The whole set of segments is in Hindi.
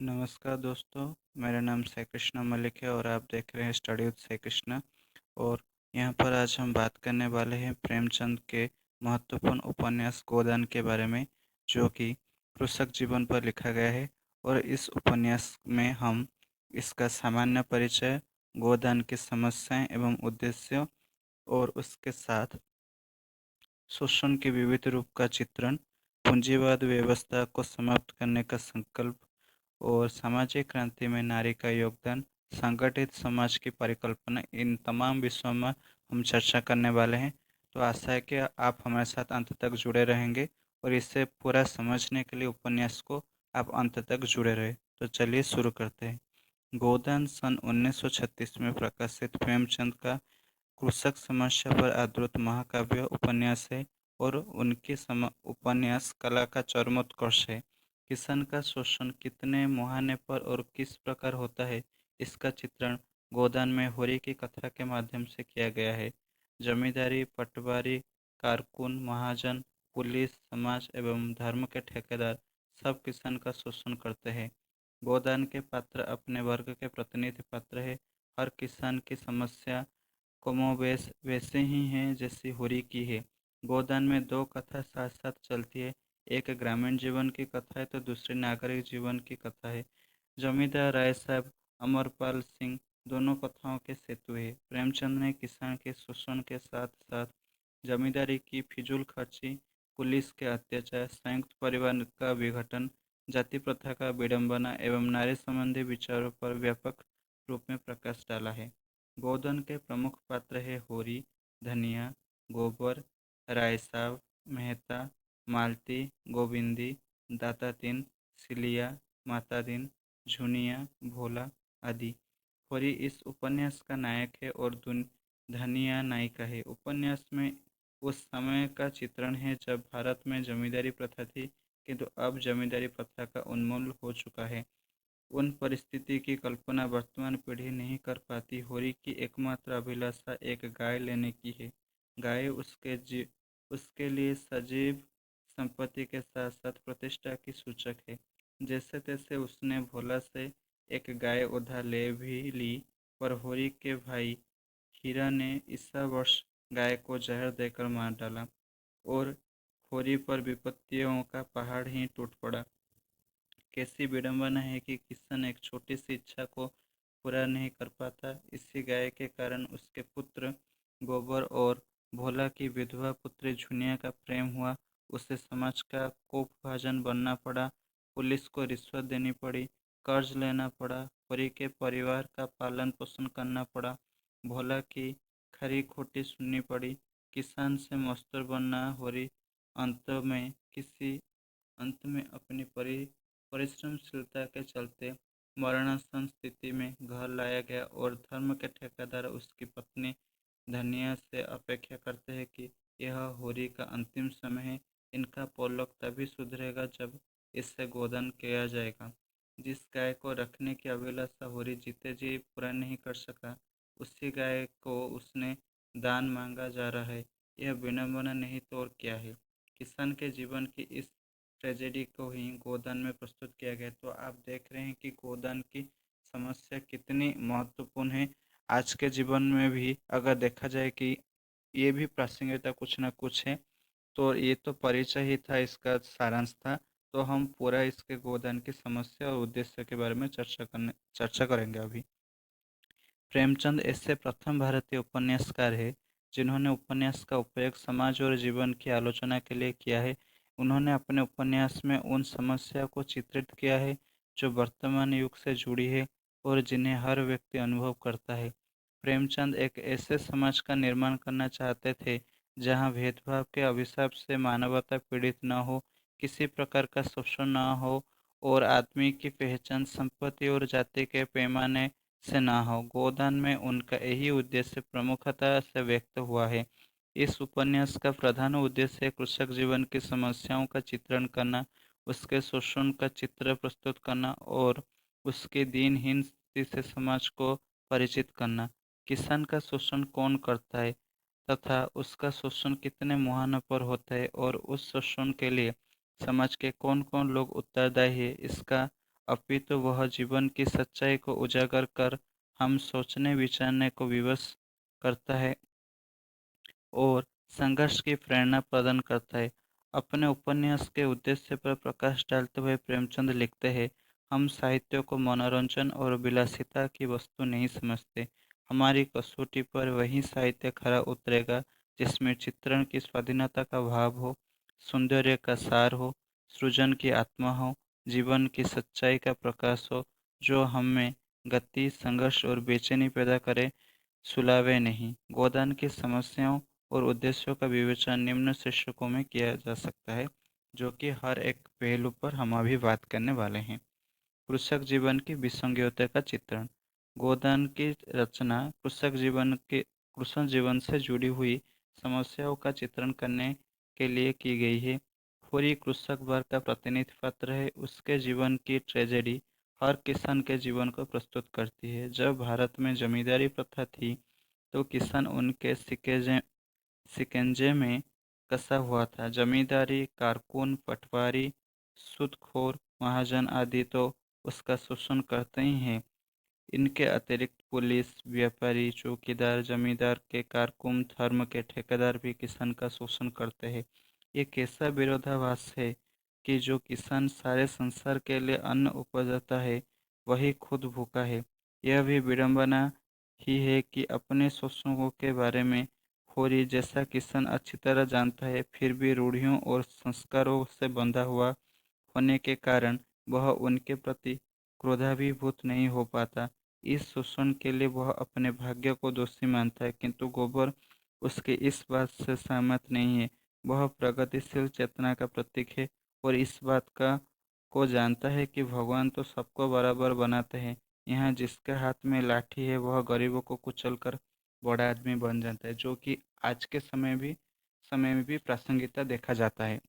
नमस्कार दोस्तों, मेरा नाम साई कृष्णा मलिक है और आप देख रहे हैं स्टडी विद साई कृष्णा। और यहाँ पर आज हम बात करने वाले हैं प्रेमचंद के महत्वपूर्ण उपन्यास गोदान के बारे में, जो कि कृषक जीवन पर लिखा गया है। और इस उपन्यास में हम इसका सामान्य परिचय, गोदान की समस्याएं एवं उद्देश्य और उसके साथ शोषण के विविध रूप का चित्रण, पूंजीवाद व्यवस्था को समाप्त करने का संकल्प और सामाजिक क्रांति में नारी का योगदान, संगठित समाज की परिकल्पना, इन तमाम विषयों में हम चर्चा करने वाले हैं। तो आशा है कि आप हमारे साथ अंत तक जुड़े रहेंगे और इसे पूरा समझने के लिए उपन्यास को आप अंत तक जुड़े रहे। तो चलिए शुरू करते हैं। गोदान सन 1936 में प्रकाशित प्रेमचंद का कृषक समस्या पर आधारित महाकाव्य उपन्यास है और उनकी उपन्यास कला का चरमोत्कर्ष है। किसान का शोषण कितने मुहाने पर और किस प्रकार होता है, इसका चित्रण गोदान में होरी की कथा के माध्यम से किया गया है। जमींदारी, पटवारी, कारकुन, महाजन, पुलिस, समाज एवं धर्म के ठेकेदार सब किसान का शोषण करते हैं। गोदान के पात्र अपने वर्ग के प्रतिनिधि पात्र है। हर किसान की समस्या कमोबेश वैसे ही हैं जैसी होरी की है। गोदान में दो कथा साथ साथ चलती है। एक ग्रामीण जीवन की कथा है तो दूसरी नागरिक जीवन की कथा है। जमींदार राय साहब, अमरपाल सिंह दोनों कथाओं के सेतु है। प्रेमचंद ने किसान के शोषण के साथ साथ जमींदारी की फिजूल खर्ची, पुलिस के अत्याचार, संयुक्त परिवार का विघटन, जाति प्रथा का विडंबना एवं नारी संबंधी विचारों पर व्यापक रूप में प्रकाश डाला है। गोधन के प्रमुख पात्र हैं होरी, धनिया, गोबर, रायसाब, मेहता, मालती, गोविंदी, दातातीन, सिलिया, मातादीन, झुनिया, भोला आदि। होरी इस उपन्यास का नायक है और धनिया नायिका है। उपन्यास में उस समय का चित्रण है जब भारत में जमींदारी प्रथा थी, किंतु अब जमींदारी प्रथा का उन्मूलन हो चुका है। उन परिस्थिति की कल्पना वर्तमान पीढ़ी नहीं कर पाती। होरी की एकमात्र अभिलाषा एक गाय लेने की है। गाय उसके लिए सजीव संपत्ति के साथ साथ प्रतिष्ठा की सूचक है। जैसे तैसे उसने भोला से एक गाय उधार ले भी ली, पर होरी के भाई हीरा ने ईसा वर्ष गाय को जहर देकर मार डाला और होरी पर विपत्तियों का पहाड़ ही टूट पड़ा। कैसी विडंबना है कि किशन एक छोटी सी इच्छा को पूरा नहीं कर पाता। इसी गाय के कारण उसके पुत्र गोबर और भोला की विधवा पुत्री झुनिया का प्रेम हुआ। उसे समाज का कोपभाजन बनना पड़ा, पुलिस को रिश्वत देनी पड़ी, कर्ज लेना पड़ा, होरी के परिवार का पालन पोषण करना पड़ा, भोला की खरी खोटी सुननी पड़ी, किसान से मजदूर बनना। होरी अंत में किसी अंत में अपनी परिश्रमशीलता के चलते मरणासन स्थिति में घर लाया गया और धर्म के ठेकेदार उसकी पत्नी धनिया से अपेक्षा करते हैं कि यह होरी का अंतिम समय है। इनका परलोक तभी सुधरेगा जब इससे गोदान किया जाएगा। जिस गाय को रखने की अभिलाषा होरी जीते जी पूरा नहीं कर सका, उसी गाय को उसने दान मांगा जा रहा है। यह विडंबना नहीं तो और क्या है। किसान के जीवन की इस ट्रेजेडी को ही गोदान में प्रस्तुत किया गया। तो आप देख रहे हैं कि गोदान की समस्या कितनी महत्वपूर्ण है। आज के जीवन में भी अगर देखा जाए कि ये भी प्रासंगिकता कुछ ना कुछ है। तो ये तो परिचय ही था, इसका सारांश था। तो हम पूरा इसके गोदान की समस्या और उद्देश्य के बारे में चर्चा करेंगे अभी। प्रेमचंद ऐसे प्रथम भारतीय उपन्यासकार हैं जिन्होंने उपन्यास का उपयोग समाज और जीवन की आलोचना के लिए किया है। उन्होंने अपने उपन्यास में उन समस्या को चित्रित किया है जो वर्तमान युग से जुड़ी है और जिन्हें हर व्यक्ति अनुभव करता है। प्रेमचंद एक ऐसे समाज का निर्माण करना चाहते थे जहां भेदभाव के अभिशाप से मानवता पीड़ित न हो, किसी प्रकार का शोषण न हो और आदमी की पहचान संपत्ति और जाति के पैमाने से ना हो। गोदान में उनका यही उद्देश्य प्रमुखता से व्यक्त हुआ है। इस उपन्यास का प्रधान उद्देश्य है कृषक जीवन की समस्याओं का चित्रण करना, उसके शोषण का चित्र प्रस्तुत करना और उसकी दीनहीन स्थिति से समाज को परिचित करना। किसान का शोषण कौन करता है तथा उसका शोषण कितने मुहानों पर होता है और उस शोषण के लिए समाज के कौन कौन लोग उत्तरदायी है, इसका अपितु वह जीवन की सच्चाई को उजागर कर हम सोचने विचारने को विवश करता है और संघर्ष की प्रेरणा प्रदान करता है। अपने उपन्यास के उद्देश्य पर प्रकाश डालते हुए प्रेमचंद लिखते हैं, हम साहित्य को मनोरंजन और विलासिता की वस्तु नहीं समझते। हमारी कसौटी पर वही साहित्य खरा उतरेगा जिसमें चित्रण की स्वाधीनता का भाव हो, सौंदर्य का सार हो, सृजन की आत्मा हो, जीवन की सच्चाई का प्रकाश हो, जो हमें गति, संघर्ष और बेचैनी पैदा करे, सुलावे नहीं। गोदान की समस्याओं और उद्देश्यों का विवेचन निम्न शीर्षकों में किया जा सकता है, जो कि हर एक पहलू पर हम अभी बात करने वाले हैं। कृषक जीवन की विसंगतियों का चित्रण। गोदान की रचना कृषक जीवन से जुड़ी हुई समस्याओं का चित्रण करने के लिए की गई है। पूरी कृषक वर्ग का प्रतिनिधि पात्र है, उसके जीवन की ट्रेजेडी हर किसान के जीवन को प्रस्तुत करती है। जब भारत में जमींदारी प्रथा थी तो किसान उनके शिकंजे में कसा हुआ था। जमींदारी कारकुन, पटवारी, सूदखोर, महाजन आदि तो उसका शोषण करते ही हैं। इनके अतिरिक्त पुलिस, व्यापारी, चौकीदार, जमींदार के कारकुन, धर्म के ठेकेदार भी किसान का शोषण करते हैं। ये कैसा विरोधाभास है कि जो किसान सारे संसार के लिए अन्न उपजाता है, वही खुद भूखा है। यह भी विडंबना ही है कि अपने शोषकों के बारे में होरी जैसा किसान अच्छी तरह जानता है, फिर भी रूढ़ियों और संस्कारों से बंधा हुआ होने के कारण वह उनके प्रति क्रोधाभिभूत नहीं हो पाता। इस शोषण के लिए वह अपने भाग्य को दोषी मानता है, किंतु गोबर उसकी इस बात से सहमत नहीं है। वह प्रगतिशील चेतना का प्रतीक है और इस बात का को जानता है कि भगवान तो सबको बराबर बनाते हैं। यहाँ जिसके हाथ में लाठी है वह गरीबों को कुचलकर बड़ा आदमी बन जाता है, जो कि आज के समय में भी प्रासंगिकता देखा जाता है।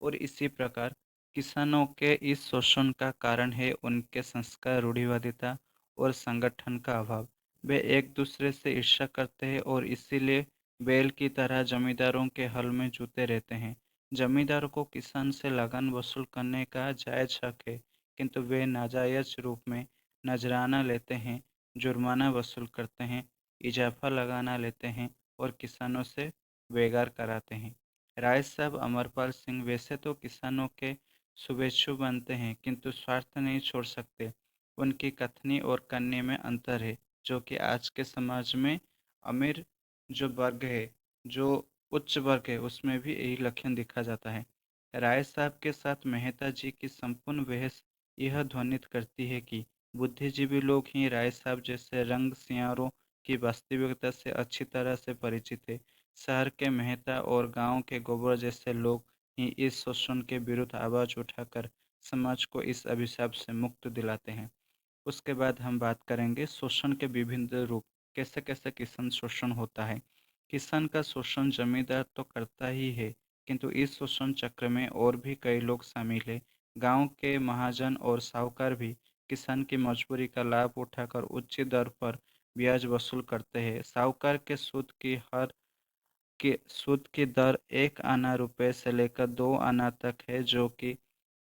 और इसी प्रकार किसानों के इस शोषण का कारण है उनके संस्कार, रूढ़िवादिता और संगठन का अभाव। वे एक दूसरे से ईर्ष्या करते हैं और इसीलिए बैल की तरह जमींदारों के हल में जूते रहते हैं। जमींदार को किसान से लगान वसूल करने का जायज हक है, किंतु वे नाजायज रूप में नजराना लेते हैं, जुर्माना वसूल करते हैं, इजाफा लगाना लेते हैं और किसानों से बेगार कराते हैं। राय साहब अमरपाल सिंह वैसे तो किसानों के शुभेच्छु बनते हैं, किंतु स्वार्थ नहीं छोड़ सकते। उनकी कथनी और करनी में अंतर है, जो कि आज के समाज में अमीर जो वर्ग है, जो उच्च वर्ग है, उसमें भी यही लक्षण दिखा जाता है। राय साहब के साथ मेहता जी की संपूर्ण बहस यह ध्वनित करती है कि बुद्धिजीवी लोग ही राय साहब जैसे रंग सियारों की वास्तविकता से अच्छी तरह से परिचित है। शहर के मेहता और गांव के गोबर जैसे लोग ही इस शोषण के विरुद्ध आवाज उठाकर समाज को इस अभिशाप से मुक्त दिलाते हैं। उसके बाद हम बात करेंगे शोषण के विभिन्न रूप, कैसे कैसे किसान शोषण होता है। किसान का शोषण जमींदार तो करता ही है, किंतु इस शोषण चक्र में और भी कई लोग शामिल हैं। गांव के महाजन और साहूकार भी किसान की मजबूरी का लाभ उठाकर उच्च दर पर ब्याज वसूल करते हैं। साहूकार के सूद की दर 1 आना रुपये से लेकर 2 आना तक है, जो कि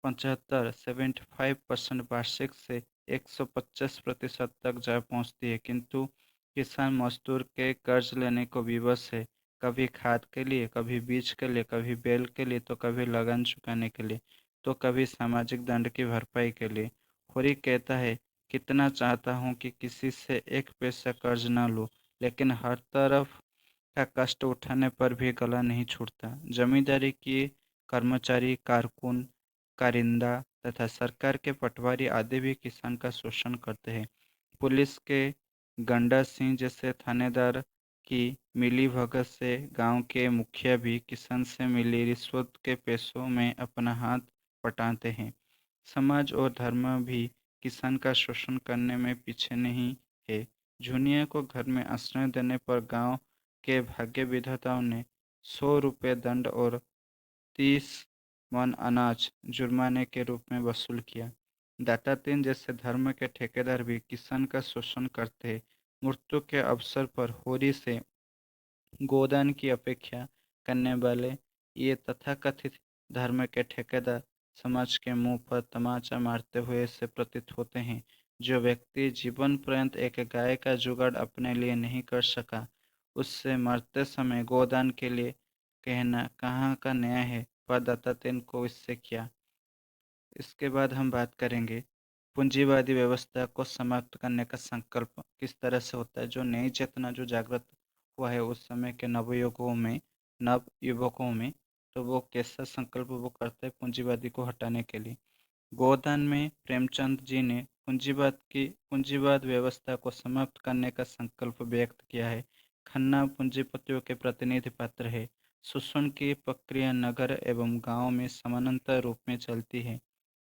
75% वार्षिक से 125% तक जा पहुंचती है। किंतु किसान मजदूर के कर्ज लेने को विवश है, कभी खाद के लिए, कभी बीज के लिए, कभी बैल के लिए, तो कभी लगान चुकाने के लिए, तो कभी सामाजिक दंड की भरपाई के लिए। होरी कहता है, कितना चाहता हूँ कि किसी से एक पैसा कर्ज न लूँ, लेकिन हर तरफ का कष्ट उठाने पर भी गला नहीं छूटता। जमींदारी की कर्मचारी, कारकुन, कारिंदा तथा सरकार के पटवारी आदि भी किसान का शोषण करते हैं। पुलिस के गंडा सिंह जैसे थानेदार की मिलीभगत से गांव के मुखिया भी किसान से मिली रिश्वत के पैसों में अपना हाथ पटाते हैं। समाज और धर्म भी किसान का शोषण करने में पीछे नहीं है। झुनिया को घर में आश्रय देने पर गांव के भाग्य विधाताओं ने 100 रुपये दंड और 30 मन अनाज जुर्माने के रूप में वसूल किया। दातातीन जैसे धर्म के ठेकेदार भी किसान का शोषण करते हैं। मृत्यु के अवसर पर होरी से गोदान की अपेक्षा करने वाले ये तथाकथित धर्म के ठेकेदार समाज के मुंह पर तमाचा मारते हुए से प्रतीत होते हैं। जो व्यक्ति जीवन पर्यंत एक गाय का जुगाड़ अपने लिए नहीं कर सका, उससे मरते समय गोदान के लिए कहना कहाँ का न्याय है। प्रदाता तेन को इससे क्या। इसके बाद हम बात करेंगे पूंजीवादी व्यवस्था को समाप्त करने का संकल्प किस तरह से होता है। जो नई चेतना जो जागृत हुआ है उस समय के नव युवकों में, तो वो कैसा संकल्प वो करते हैं पूंजीवादी को हटाने के लिए। गोदान में प्रेमचंद जी ने पूंजीवाद व्यवस्था को समाप्त करने का संकल्प व्यक्त किया है। खन्ना पूंजीपतियों के प्रतिनिधि पात्र है। शोषण की प्रक्रिया नगर एवं गांव में समानांतर रूप में चलती है।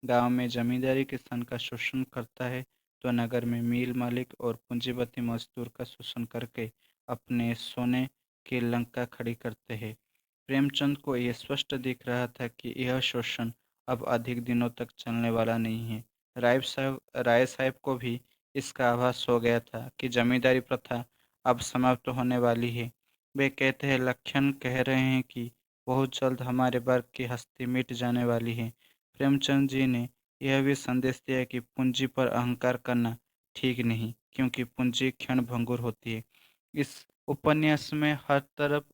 गांव में जमींदारी किसान का शोषण करता है, तो नगर में मिल मालिक और पूंजीपति मजदूर का शोषण करके अपने सोने की लंका खड़ी करते हैं। प्रेमचंद को यह स्पष्ट दिख रहा था कि यह शोषण अब अधिक दिनों तक चलने वाला नहीं है। राय साहब को भी इसका आभास हो गया था कि जमींदारी प्रथा अब समाप्त होने वाली है। वे कहते हैं, लक्षण कह रहे हैं कि बहुत जल्द हमारे वर्ग की हस्ती मिट जाने वाली है। प्रेमचंद जी ने यह भी संदेश दिया कि पूंजी पर अहंकार करना ठीक नहीं, क्योंकि पूंजी क्षण भंगुर होती है। इस उपन्यास में हर तरफ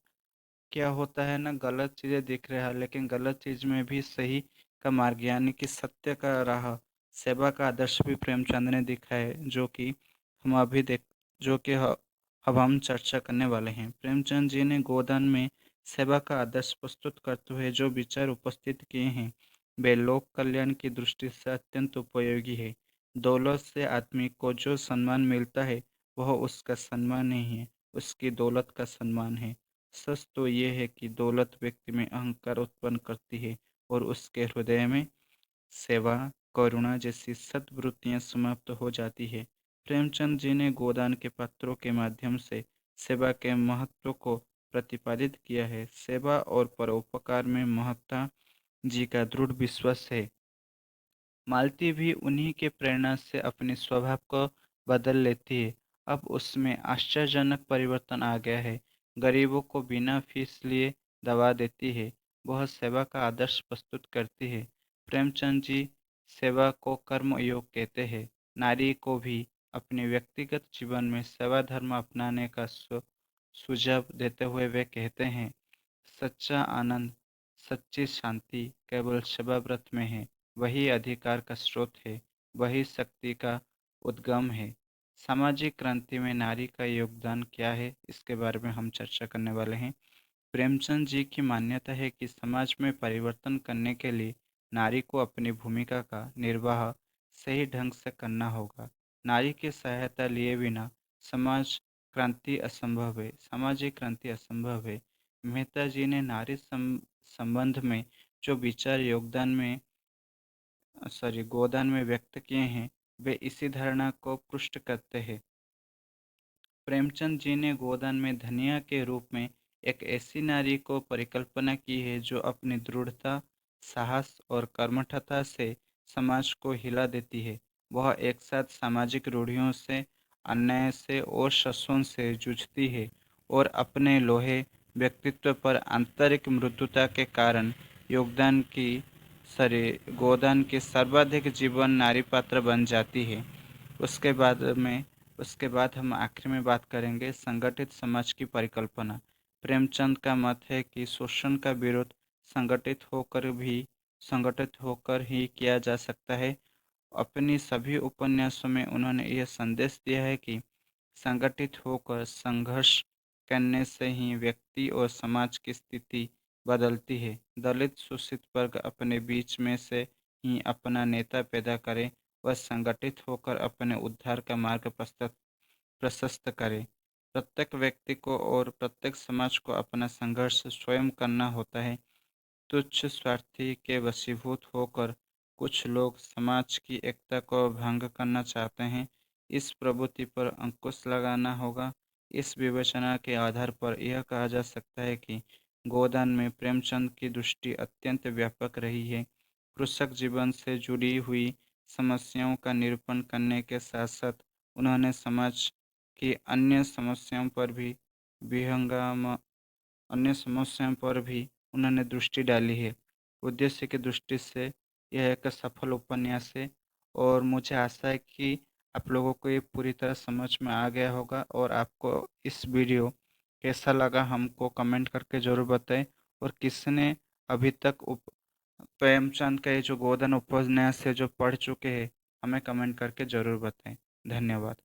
क्या होता है ना, गलत चीज़ें दिख रहा है, लेकिन गलत चीज़ में भी सही का मार्ग यानी कि सत्य का राह, सेवा का आदर्श भी प्रेमचंद ने दिखा है, हम अभी देख जो कि अब हम चर्चा करने वाले हैं। प्रेमचंद जी ने गोदान में सेवा का आदर्श प्रस्तुत करते हुए जो विचार उपस्थित किए हैं, वे लोक कल्याण की दृष्टि से अत्यंत उपयोगी है। दौलत से आदमी को जो सम्मान मिलता है, वह उसका सम्मान नहीं है, उसकी दौलत का सम्मान है। सच तो ये है कि दौलत व्यक्ति में अहंकार उत्पन्न करती है और उसके हृदय में सेवा, करुणा जैसी सद्वृत्तियां समाप्त हो जाती है। प्रेमचंद जी ने गोदान के पात्रों के माध्यम से सेवा के महत्व को प्रतिपादित किया है। सेवा और परोपकार में महात्मा जी का दृढ़ विश्वास है। मालती भी उन्हीं के प्रेरणा से अपने स्वभाव को बदल लेती है। अब उसमें आश्चर्यजनक परिवर्तन आ गया है। गरीबों को बिना फीस लिए दवा देती है। वह सेवा का आदर्श प्रस्तुत करती है। प्रेमचंद जी सेवा को कर्म योग कहते हैं। नारी को भी अपने व्यक्तिगत जीवन में सेवा धर्म अपनाने का सुझाव देते हुए वे कहते हैं, सच्चा आनंद, सच्ची शांति केवल सेवाव्रत में है। वही अधिकार का स्रोत है, वही शक्ति का उद्गम है। सामाजिक क्रांति में नारी का योगदान क्या है, इसके बारे में हम चर्चा करने वाले हैं। प्रेमचंद जी की मान्यता है कि समाज में परिवर्तन करने के लिए नारी को अपनी भूमिका का निर्वाह सही ढंग से करना होगा। नारी की सहायता लिए बिना समाज क्रांति असंभव है, सामाजिक क्रांति असंभव है। मेहता जी ने संबंध में जो विचार गोदान में व्यक्त किए हैं, वे इसी धारणा को पुष्ट करते हैं। प्रेमचंद जी ने गोदान में धनिया के रूप में एक ऐसी नारी को परिकल्पना की है जो अपनी दृढ़ता, साहस और कर्मठता से समाज को हिला देती है। वह एक साथ सामाजिक रूढ़ियों से, अन्याय से और शोषण से जूझती है और अपने लोहे व्यक्तित्व पर आंतरिक मृदुता के कारण योगदान की सॉरी गोदान की सर्वाधिक जीवन नारी पात्र बन जाती है। उसके बाद में उसके बाद हम आखिर में बात करेंगे संगठित समाज की परिकल्पना। प्रेमचंद का मत है कि शोषण का विरोध संगठित होकर ही किया जा सकता है। अपनी सभी उपन्यासों में उन्होंने यह संदेश दिया है कि संगठित होकर संघर्ष करने से ही व्यक्ति और समाज की स्थिति बदलती है। दलित शोषित वर्ग अपने बीच में से ही अपना नेता पैदा करे, वह संगठित होकर अपने उद्धार का मार्ग प्रशस्त करे। प्रत्येक व्यक्ति को और प्रत्येक समाज को अपना संघर्ष स्वयं करना होता है। तुच्छ स्वार्थी के वशीभूत होकर कुछ लोग समाज की एकता को भंग करना चाहते हैं। इस प्रवृत्ति पर अंकुश लगाना होगा। इस विवेचना के आधार पर यह कहा जा सकता है कि गोदान में प्रेमचंद की दृष्टि अत्यंत व्यापक रही है। कृषक जीवन से जुड़ी हुई समस्याओं का निरूपण करने के साथ साथ उन्होंने समाज की विहंगम अन्य समस्याओं पर भी उन्होंने दृष्टि डाली है। उद्देश्य की दृष्टि से यह एक सफल उपन्यास है और मुझे आशा है कि आप लोगों को ये पूरी तरह समझ में आ गया होगा और आपको इस वीडियो कैसा लगा हमको कमेंट करके ज़रूर बताएं। और किसने अभी तक प्रेमचंद का ये जो गोदान उपन्यास है जो पढ़ चुके हैं, हमें कमेंट करके ज़रूर बताएं। धन्यवाद।